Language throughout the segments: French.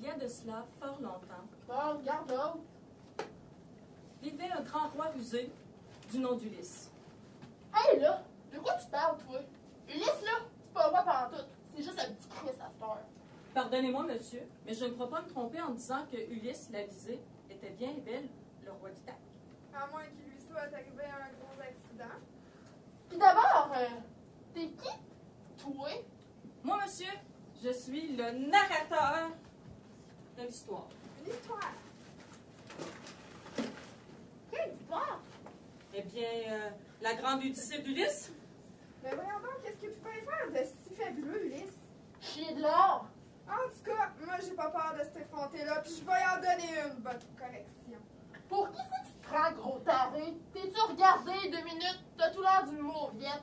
y a de cela fort longtemps, Bon, regarde l'autre. vivait un grand roi rusé du nom d'Ulysse. Hey là, de quoi tu parles, toi? Ulysse, là, c'est pas moi pantoute. C'est juste un petit Chris à cette heure. Pardonnez-moi, monsieur, mais je ne crois pas me tromper en disant que Ulysse l'avisé était bien et belle le roi d'Ithaque. À moins qu'il lui soit arrivé un gros accident. Puis d'abord, t'es qui, toi? Moi, monsieur, je suis le narrateur de l'histoire. Une histoire. Quelle histoire? Eh bien, la grande Odyssée d'Ulysse. Mais voyons donc, qu'est-ce que tu peux faire de si fabuleux, Ulysse? Chier de l'or. En tout cas, moi, j'ai pas peur de cet effronté-là, puis je vais y en donner une bonne correction. Pour qui c'est que tu te prends, gros taré? T'es-tu regardé 2 minutes? T'as tout l'air d'une mauviette.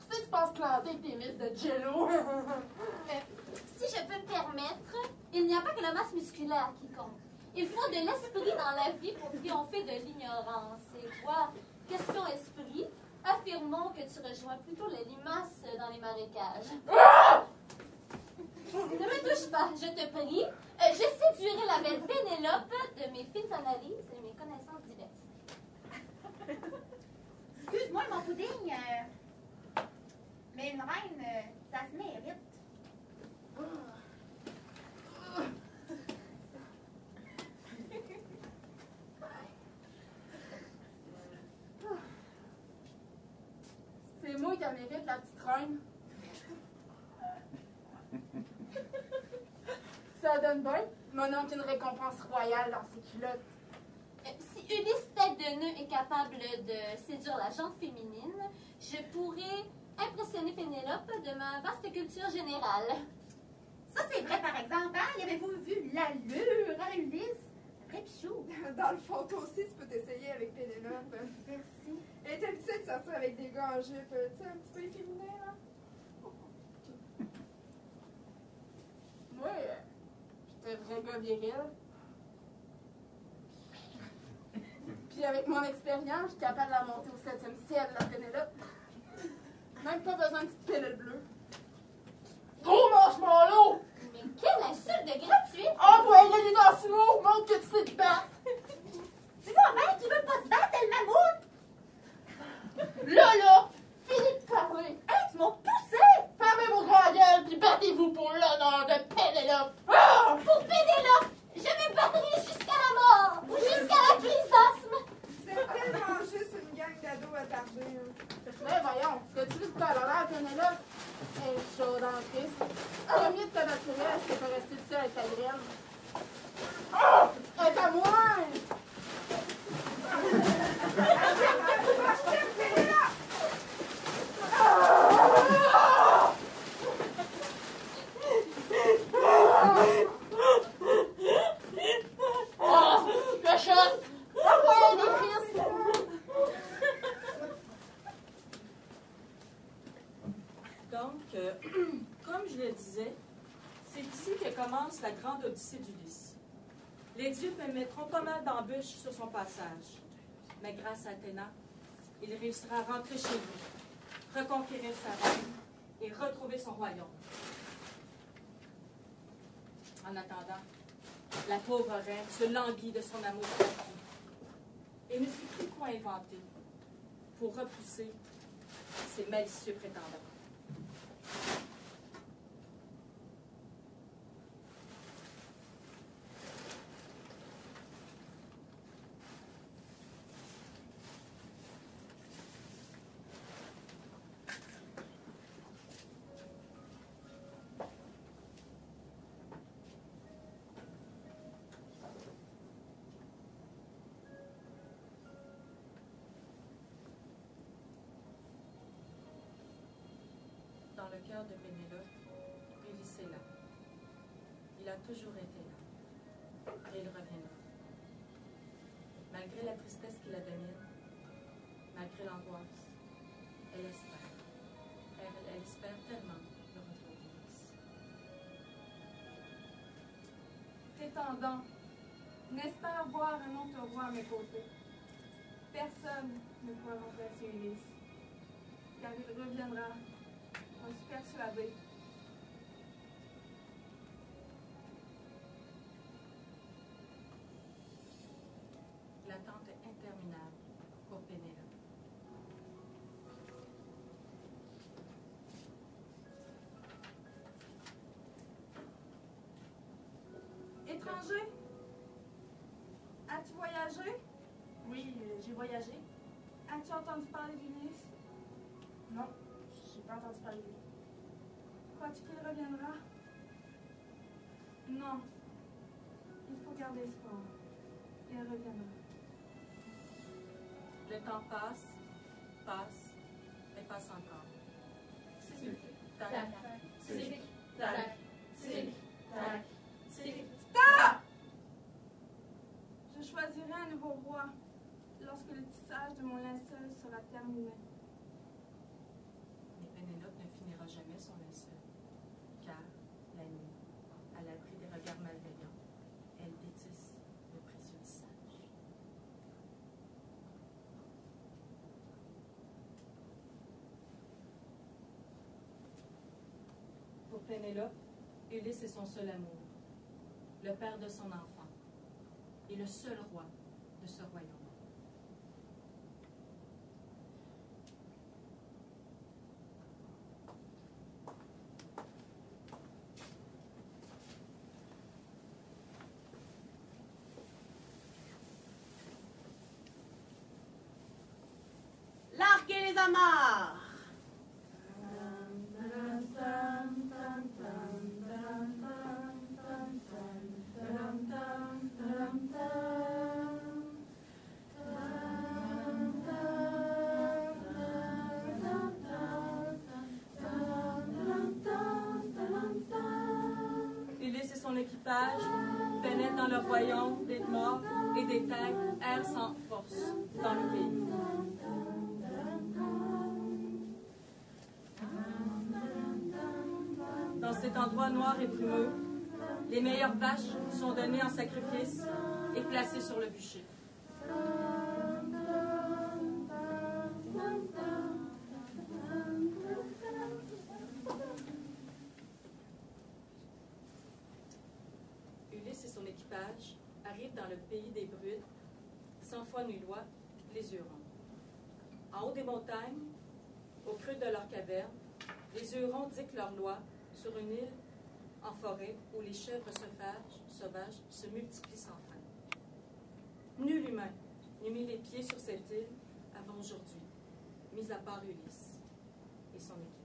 Tu sais, tu penses planter avec tes mises de jello. Si je peux me permettre, il n'y a pas que la masse musculaire qui compte. Il faut de l'esprit dans la vie pour triompher de l'ignorance. Et toi, question esprit, affirmons que tu rejoins plutôt les limaces dans les marécages. Ne me touche pas, je te prie. Je séduirai la belle Pénélope de mes fines analyses et mes connaissances diverses. Excuse-moi, mon pudding, mais une reine, ça se mérite. C'est moi qui en mérite, la petite reine. Ça donne bien. Mon oncle a une récompense royale dans ses culottes. Si Ulysse tête de nœud est capable de séduire la gente féminine, je pourrais impressionner Pénélope de ma vaste culture générale. Ça, c'est vrai, par exemple, hein? Y avez-vous vu l'allure à Ulysse? Un vrai pichou. Dans le fond, toi aussi, tu peux t'essayer avec Pénélope. Merci. Elle est habituée de sortir avec des gars en jupe, tu sais, un petit peu efféminé, là. Moi, j'étais un vrai gars viril. Puis avec mon expérience, je suis capable de la monter au 7e ciel, la Pénélope. Même pas besoin de petite pilule bleue. Gros marshmallow! Mais quelle insulte de gratuite! Envoie-le les dansimours, montre que tu sais te battre! Tu vois bien qu'il veut pas se battre, elle mammouth! Là, finis de parler! Hey, tu m'as poussé! Fermez vos grands gueules, puis battez-vous pour l'honneur de Pénélope! Ah! Pour Pénélope, je me battrai jusqu'à la mort ou jusqu'à la crise d'asthme! C'est tellement juste une gang d'ados attardés, hein. Mais voyons, ce que tu dis tout à l'heure, Pénélope, elle est chaude en crise. C'est mieux de te naturel, c'est pas rester seule avec ta graine. Oh! Elle est à moi! Oh, le chat! Ouais, des frises! Donc, comme je le disais, c'est ici que commence la grande odyssée d'Ulysse. Les dieux mettront pas mal d'embûches sur son passage, mais grâce à Athéna, il réussira à rentrer chez lui, reconquérir sa reine et retrouver son royaume. En attendant, la pauvre reine se languit de son amour perdu et ne sait plus quoi inventer pour repousser ses malicieux prétendants. Dans le cœur de Pénélope, Ulysse est là. Il a toujours été là. Et il reviendra. Malgré la tristesse qui la domine, malgré l'angoisse, elle espère. Elle espère tellement le retour d'Ulysse. Prétendant, n'espère voir un autre roi à mes côtés. Personne ne pourra remplacer Ulysse, car il reviendra. J'en suis persuadée. étranger? As-tu voyagé? Oui, j'ai voyagé. As-tu entendu parler d'Ulysse? Non, j'ai pas entendu parler de lui. Crois-tu qu'il reviendra? Non. Il faut garder espoir. Il reviendra. Le temps passe, passe, et passe encore. Tic, tac, tic, tac, tic, tac, tic. Je choisirai un nouveau roi lorsque le tissage de mon linceul sera terminé. Mais Pénélope ne finira jamais son linceul, car, la nuit, à l'abri des regards malveillants, elle détisse le précieux tissage. Pour Pénélope, Ulysse est son seul amour, le père de son enfant, et le seul roi de ce royaume. Larguez les amarres! Ulysse et son équipage pénètrent dans le royaume des morts et des têtes, errent sans force dans le pays. Dans cet endroit noir et brumeux, les meilleures vaches sont données en sacrifice et placées sur le bûcher. Ulysse et son équipage arrivent dans le pays des Brudes, sans foi ni loi, les Hurons. En haut des montagnes, au creux de leur caverne, les Hurons dictent leurs lois sur une île en forêt où les chèvres sauvages se multiplient sans fin. Nul humain n'eût mis les pieds sur cette île avant aujourd'hui, mis à part Ulysse et son équipe.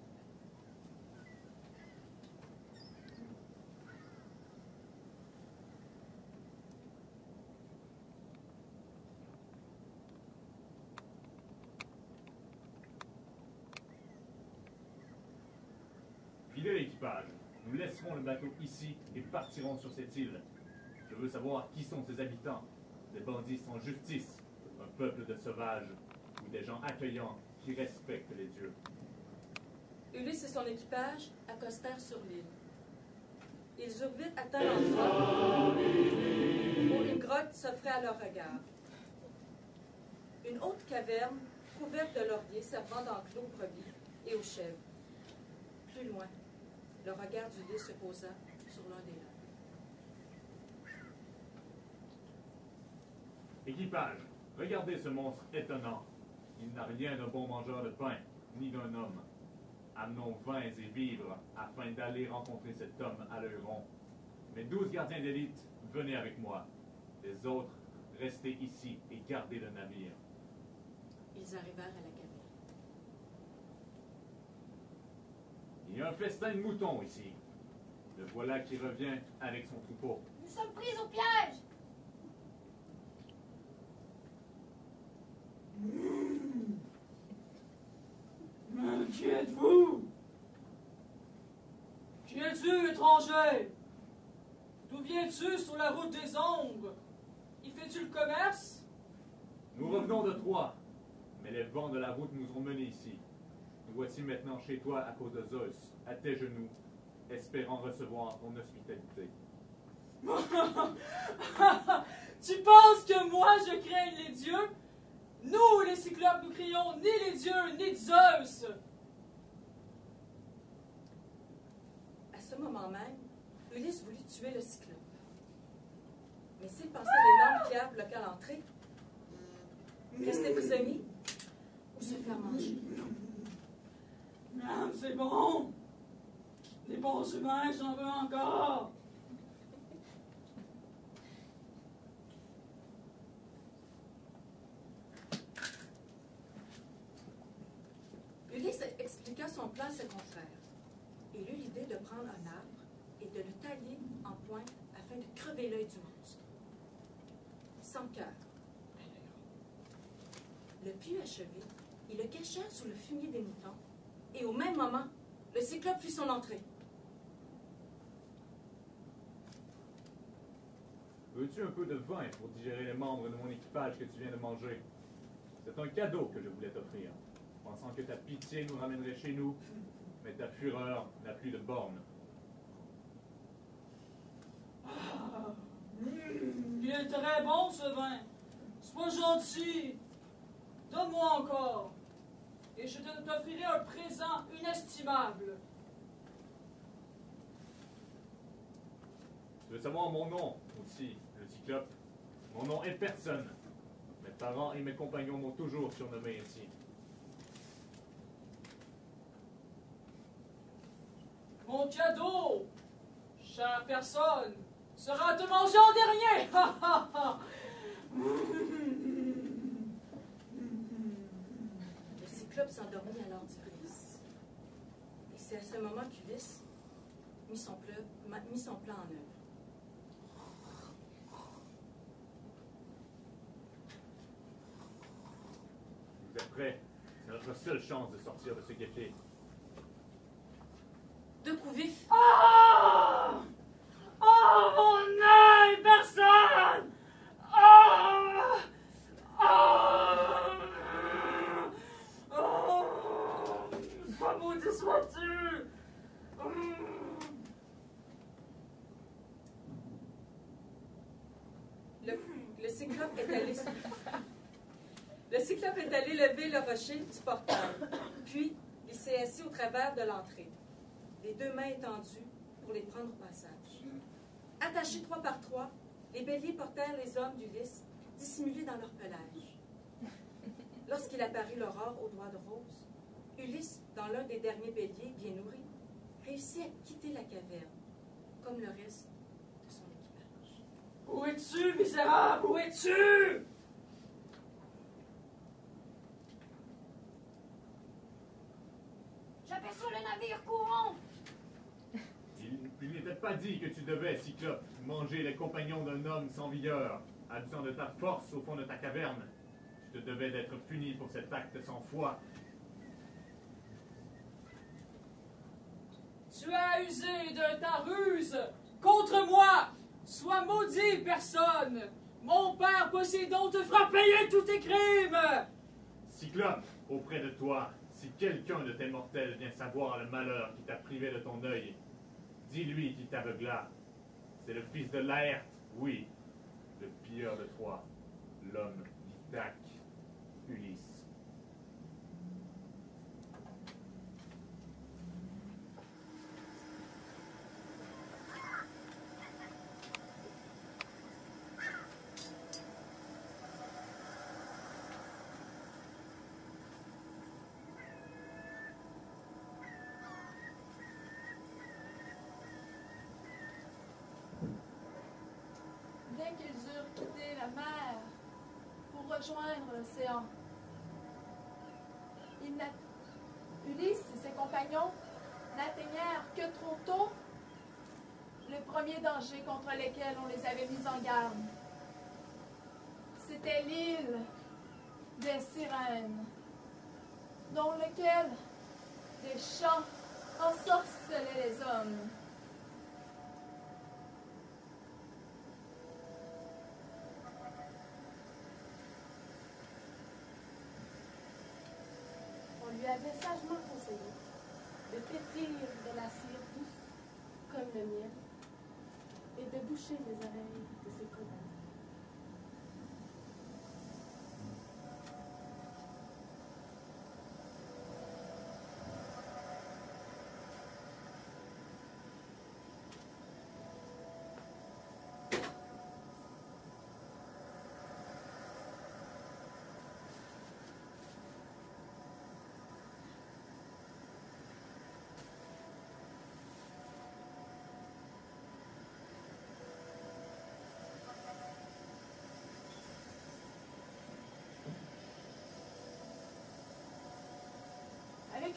Fidèle équipage, nous laisserons le bateau ici et partirons sur cette île. Je veux savoir qui sont ses habitants, des bandits sans justice, un peuple de sauvages ou des gens accueillants qui respectent les dieux. Ulysse et son équipage accostèrent sur l'île. Ils eurent vite atteint l'endroit où une grotte s'offrait à leur regard. Une haute caverne couverte de lauriers servant d'enclos aux brebis et aux chèvres. Plus loin, le regard d'Ulysse se posa sur l'un des leurs. Équipage, regardez ce monstre étonnant. Il n'a rien d'un bon mangeur de pain, ni d'un homme. Amenons vins et vivres afin d'aller rencontrer cet homme à l'œil rond. Mes 12 gardiens d'élite, venez avec moi. Les autres, restez ici et gardez le navire. Ils arrivèrent à la caverne. Il y a un festin de moutons ici. Le voilà qui revient avec son troupeau. Nous sommes pris au piège! Mais qui êtes-vous? Qui es-tu, étranger? D'où viens-tu sur la route des ombres? Y fais-tu le commerce? Nous revenons de Troie, mais les vents de la route nous ont menés ici. Nous voici maintenant chez toi à cause de Zeus, à tes genoux, espérant recevoir ton hospitalité. Tu penses que moi je crains les dieux? Nous, les cyclopes, nous crions ni les dieux, ni Zeus! À ce moment même, Ulysse voulut tuer le cyclope. Mais s'il pensait l'énorme pierre bloquée à l'entrée, rester prisonnier ou se faire manger. Non, c'est bon! Les bons humains, j'en veux encore! expliqua son plan à ses confrères et eut l'idée de prendre un arbre et de le tailler en pointe afin de crever l'œil du monstre. Sans cœur. Le pieu achevé, ils le cachèrent sous le fumier des moutons et au même moment, le cyclope fit son entrée. Veux-tu un peu de vin pour digérer les membres de mon équipage que tu viens de manger? C'est un cadeau que je voulais t'offrir, pensant que ta pitié nous ramènerait chez nous, mais ta fureur n'a plus de borne. Il est très bon ce vin. Sois gentil. Donne-moi encore. Et je t'offrirai un présent inestimable. Tu veux savoir mon nom aussi, le cyclope? Mon nom est personne. Mes parents et mes compagnons m'ont toujours surnommé ainsi. Mon cadeau, chère personne, sera de manger en dernier. Le cyclope s'endormit alors d'Ulysse. Et c'est à ce moment qu'Ulysse mit son plan en œuvre. Vous êtes prêts? C'est notre seule chance de sortir de ce guet-apens. 2 coups vifs. Ah! Oh mon œil, personne! Ah! Ah! Oh! Sois maudit, sois-tu! Le cyclope est allé lever le rocher du portail. Puis, il s'est assis au travers de l'entrée, les 2 mains étendues pour les prendre au passage. Attachés 3 par 3, les béliers portèrent les hommes d'Ulysse, dissimulés dans leur pelage. Lorsqu'il apparut l'aurore aux doigts de rose, Ulysse, dans l'un des derniers béliers bien nourris, réussit à quitter la caverne, comme le reste de son équipage. Où es-tu, misérable? Où es-tu? J'aperçois le navire courant. Il n'était pas dit que tu devais, cyclope, manger les compagnons d'un homme sans vigueur, abusant de ta force au fond de ta caverne. Tu te devais d'être puni pour cet acte sans foi. Tu as usé de ta ruse contre moi. Sois maudit, personne. Mon père Poséidon te fera payer tous tes crimes. Cyclope, auprès de toi, si quelqu'un de tes mortels vient savoir le malheur qui t'a privé de ton œil, dis-lui qu'il t'aveugla. C'est le fils de Laerte, oui, le pire de Troie, l'homme d'Ithaque, Ulysse. Bien qu'ils eurent quitté la mer pour rejoindre l'océan, Ulysse et ses compagnons n'atteignèrent que trop tôt le premier danger contre lequel on les avait mis en garde. C'était l'île des Sirènes, dont lequel des chants ensorcelaient les hommes. On lui avait sagement conseillé de pétrir de la cire douce comme le miel et de boucher les oreilles de ses compagnons.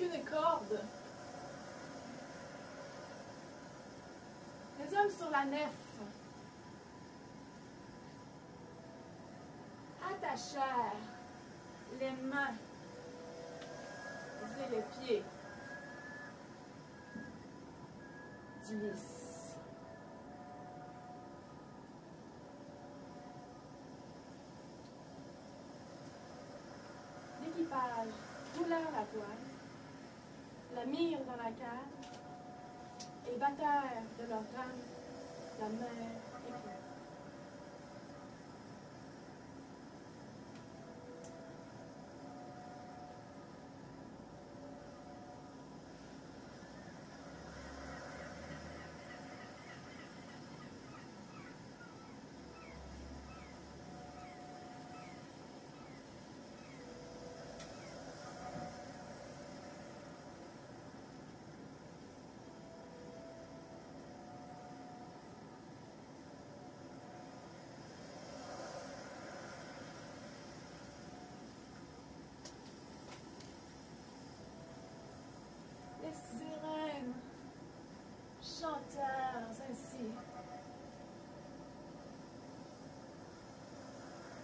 qu'une corde. Les hommes sur la nef attachèrent les mains et les pieds d'Ulysse. L'équipage roulèrent la voile, la mirent dans la cale et battèrent de leurs rames la mer éclairée. Les sirènes chantèrent ainsi,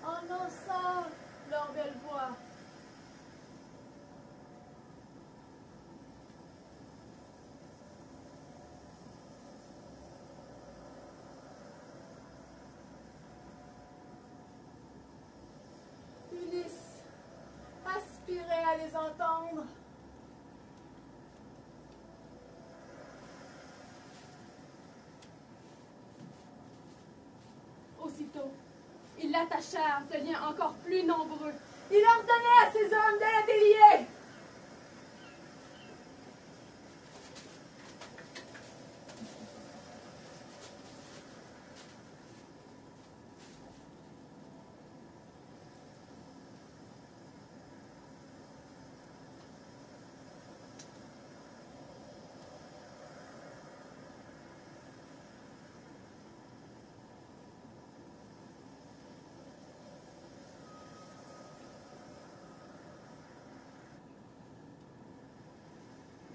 en lançant leur belle voix. Ulysse aspirait à les entendre. Aussitôt, ils l'attachèrent de liens encore plus nombreux. Il ordonnait à ses hommes de la délier.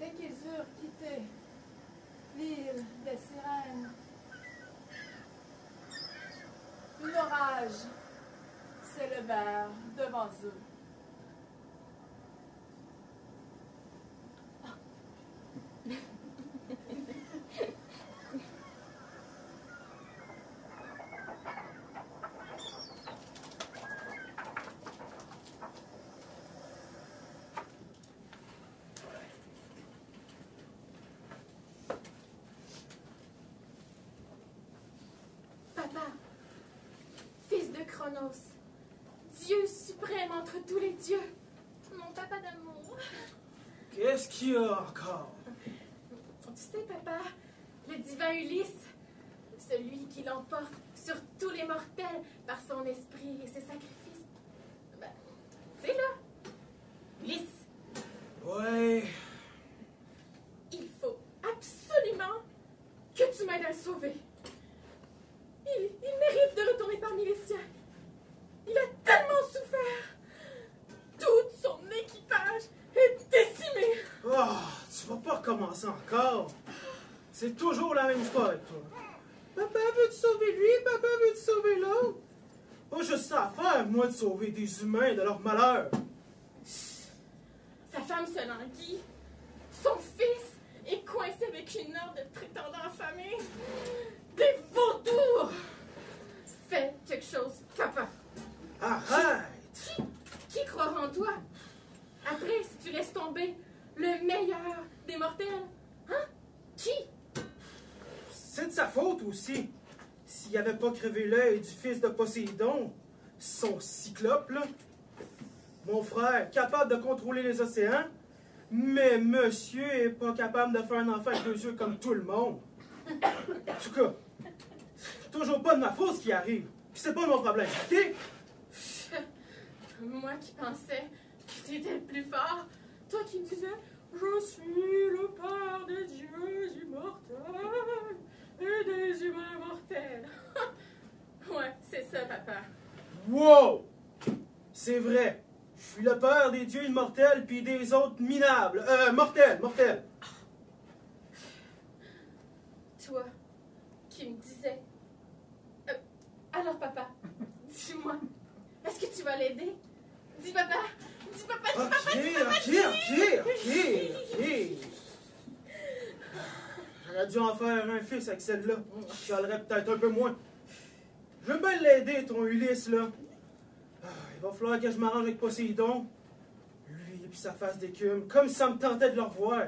Dès qu'ils eurent quitté l'île des sirènes, l'orage s'élevèrent devant eux. Papa, fils de Chronos, Dieu suprême entre tous les dieux, mon papa d'amour. Qu'est-ce qu'il y a encore? Tu sais, papa, le divin Ulysse, celui qui l'emporte sur tous les mortels par son esprit et ses sacrifices. Ben, c'est là, Ulysse. Ouais. Il faut absolument que tu m'aides à le sauver. Il mérite de retourner parmi les siens. Il a tellement souffert. Tout son équipage est décimé. Oh, tu vas pas recommencer encore. C'est toujours la même histoire avec toi. Papa veut te sauver lui, papa veut te sauver l'autre. Pas juste ça à faire, moi, de sauver des humains de leur malheur. Sa femme se languit. Son fils est coincé avec une horde de prétendants affamés. Des vautours. Fais quelque chose, papa. Arrête! Qui croira en toi? Après, si tu laisses tomber le meilleur des mortels, hein? Qui? C'est de sa faute aussi. S'il avait pas crevé l'œil du fils de Poséidon, son cyclope, là. Mon frère, capable de contrôler les océans, mais monsieur est pas capable de faire un enfant avec 2 yeux comme tout le monde. En tout cas, c'est toujours pas de ma faute ce qui arrive. Puis c'est pas mon problème, ok? Moi qui pensais que tu étais le plus fort, toi qui me disais « Je suis le père des dieux immortels et des humains mortels. » Ouais, c'est ça, papa. Wow! C'est vrai, Je suis le père des dieux immortels puis des autres minables. Mortels. Toi, qui me disais... alors, papa, dis-moi, est-ce que tu vas l'aider? Dis, papa, dis, papa, dis, papa, dis, papa. Ok. J'aurais dû en faire un fils avec celle-là. Je chialerais peut-être un peu moins. Je veux bien l'aider, ton Ulysse, là. Il va falloir que je m'arrange avec Poséidon. Lui et puis sa face d'écume, comme ça me tentait de le revoir.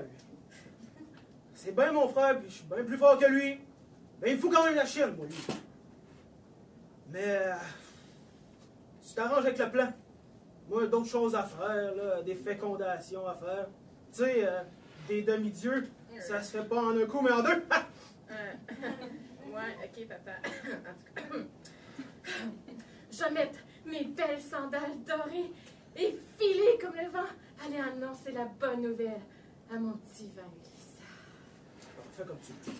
C'est bien mon frère, puis je suis bien plus fort que lui. Mais il faut quand même la chienne, moi, lui. Mais tu t'arranges avec le plan. Moi, d'autres choses à faire, là, des fécondations à faire. Tu sais, des demi-dieux, ça se fait pas en un coup, mais en deux. Ouais, ok, papa. En tout cas, je vais mettre mes belles sandales dorées et filer comme le vent, aller annoncer la bonne nouvelle à mon divin Ulysse. Fais comme tu veux.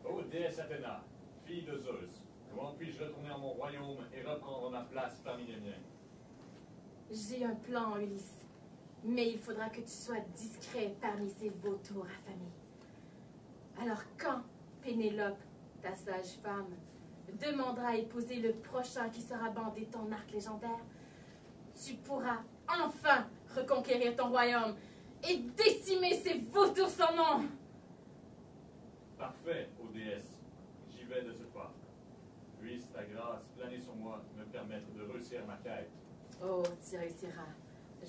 Ô déesse Athéna, fille de Zeus, comment puis-je retourner à mon royaume et reprendre ma place parmi les miens? J'ai un plan, Ulysse, mais il faudra que tu sois discret parmi ces vautours affamés. Alors quand Pénélope, ta sage femme, demandera à épouser le prochain qui sera bandé ton arc légendaire, tu pourras enfin reconquérir ton royaume et décimer ces vautours sans nom. Parfait, ô déesse, j'y vais de ce pas. Puisse ta grâce planer sur moi, me permettre de réussir ma quête. Oh, tu réussiras.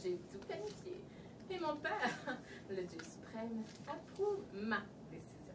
J'ai tout planifié. Et mon père, le Dieu suprême, approuve ma décision.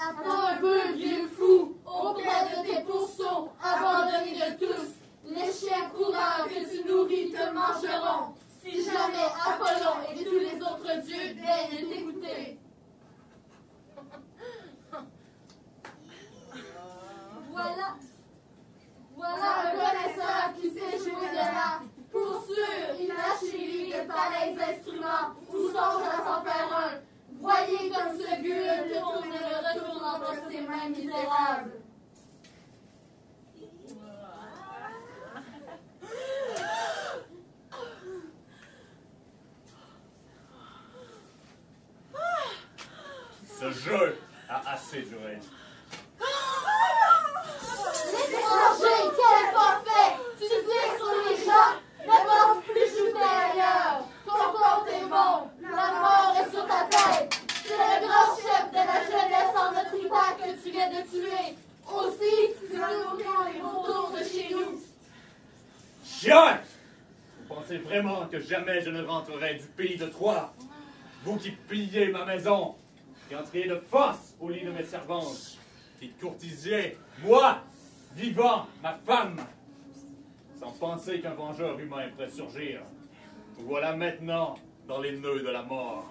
Un peu vieux fou, auprès de tes pourceaux, abandonnés de tous, les chiens courants que tu nourris te mangeront, si jamais Apollon et tous les autres dieux daignent t'écouter. Voilà un connaisseur qui sait jouer de l'art. Pour sûr, il a chez lui de pareils instruments, ou songe à s'en faire un. Voyez comme ce gueux le tourne et le retourne entre ses mains misérables. Ce jeu a assez duré. L'étranger, quel forfait! Tu tires sur les gens, ne pense plus shooter ailleurs. Ton compte est bon, la mort est sur ta tête. C'est le grand chef de la jeunesse en notre état que tu viens de tuer. Aussi, tu vas nourrir les vautours de chez nous. Chiotte! Vous pensez vraiment que jamais je ne rentrerai du pays de Troie? Vous qui pillez ma maison, Qu'entriez de force au lit de mes servantes, qui courtisiez, moi, vivant, ma femme, sans penser qu'un vengeur humain pourrait surgir. Vous voilà maintenant dans les nœuds de la mort.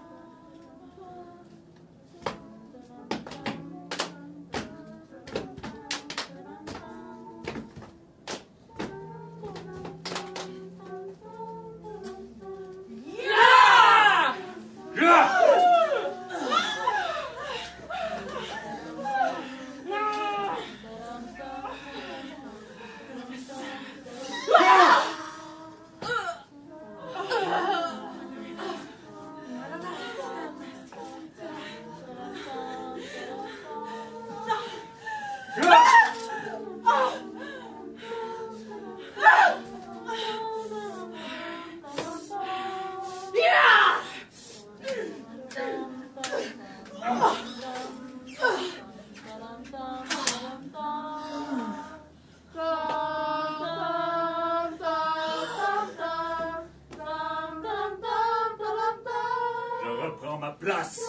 Je reprends ma place.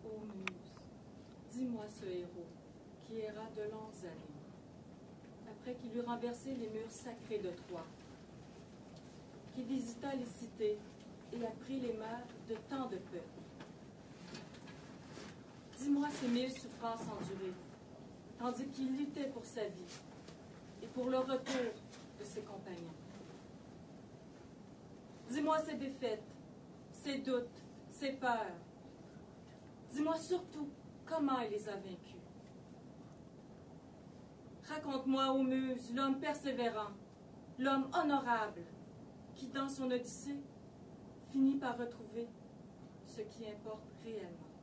Ô Muse, dis-moi ce héros qui erra de longues années, après qu'il eut renversé les murs sacrés de Troie, qui visita les cités et apprit les mœurs de tant de peuples. Dis-moi ces 1000 souffrances endurées, tandis qu'il luttait pour sa vie et pour le retour de ses compagnons. Dis-moi ses défaites, ses doutes, ses peurs. Dis-moi surtout comment il les a vaincus. Raconte-moi, ô Muse, l'homme persévérant, l'homme honorable, qui, dans son odyssée, finit par retrouver ce qui importe réellement.